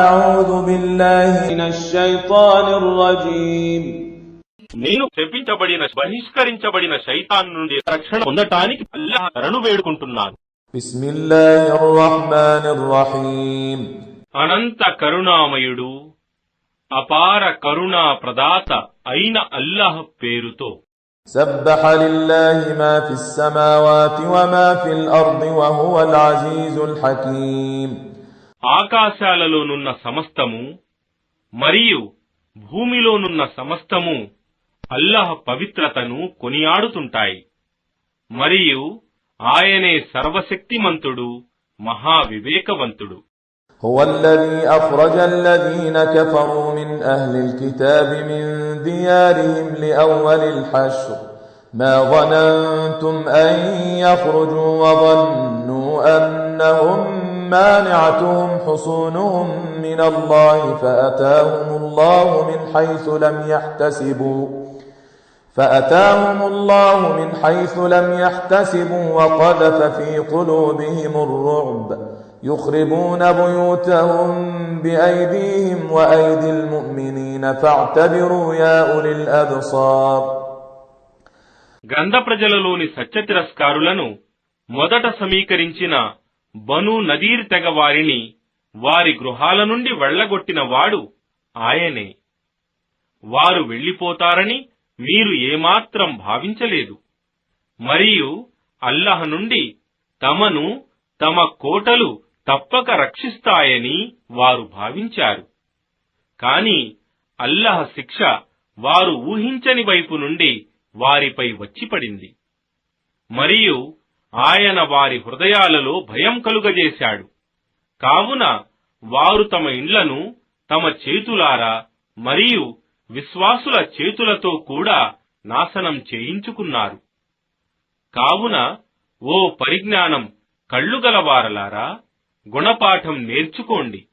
అఊదు బిల్లాహి మినష్ షైతానిర్ రజీమ్. నేను శపించబడిన బహిష్కరించబడిన శైతాన్ నుండి రక్షణ పొందటానికి అల్లాహ్ శరణు వేడుకుంటున్నాను. బిస్మిల్లాహిర్ రహ్మానిర్ రహీమ్. అనంత కరుణామయుడు అపార కరుణా ప్రదాత అయిన అల్లాహ్ పేరుతో. సబ్బహ లిల్లాహి మా ఫిస్ సమావాతి వమా ఫిల్ అర్ది వహువల్ అజీజుల్ హకీమ్. ఆకాశాలలోనున్న సమస్తము మరియు భూమిలోనున్న సమస్తము అల్లాహ్ పవిత్రతను కొనియాడుతుంటాయి. మరియు ఆయనే సర్వశక్తిమంతుడు, మహావివేకవంతుడు. هو الذي أخرج الذين كفروا من أهل الكتاب من ديارهم لأول الحشر ما ظننتم أن يخرجوا وظنوا أنهم مانعتهم حصونهم من الله فأتاهم الله من حيث لم يحتسبوا وقذف في قلوبهم الرعب يخربون بيوتهم بأيديهم وأيدي المؤمنين فاعتبروا يا أولي الأبصار. గ్రంథ ప్రజలలోని సత్యతిరస్కారులను మొదట సమీకరించిన బను నదీర్ తెగ వారిని వారి గృహాల నుండి వెళ్లగొట్టిన వాడు ఆయనే. వారు వెళ్లిపోతారని మీరు ఏమాత్రం భావించలేదు. మరియు అల్లాహ్ నుండి తమను తమ కోటలు తప్పక రక్షిస్తాయని వారు భావించారు. కాని అల్లాహ్ శిక్ష వారు ఊహించని వైపు నుండి వారిపై వచ్చిపడింది. మరియు ఆయన వారి హృదయాలలో భయం కలుగజేశాడు. కావున వారు తమ ఇండ్లను తమ చేతులారా మరియు విశ్వాసుల చేతులతో కూడా నాశనం చేయించుకున్నారు. కావున ఓ పరిజ్ఞానం కళ్ళుగలవారలారా, గుణపాఠం నేర్చుకోండి.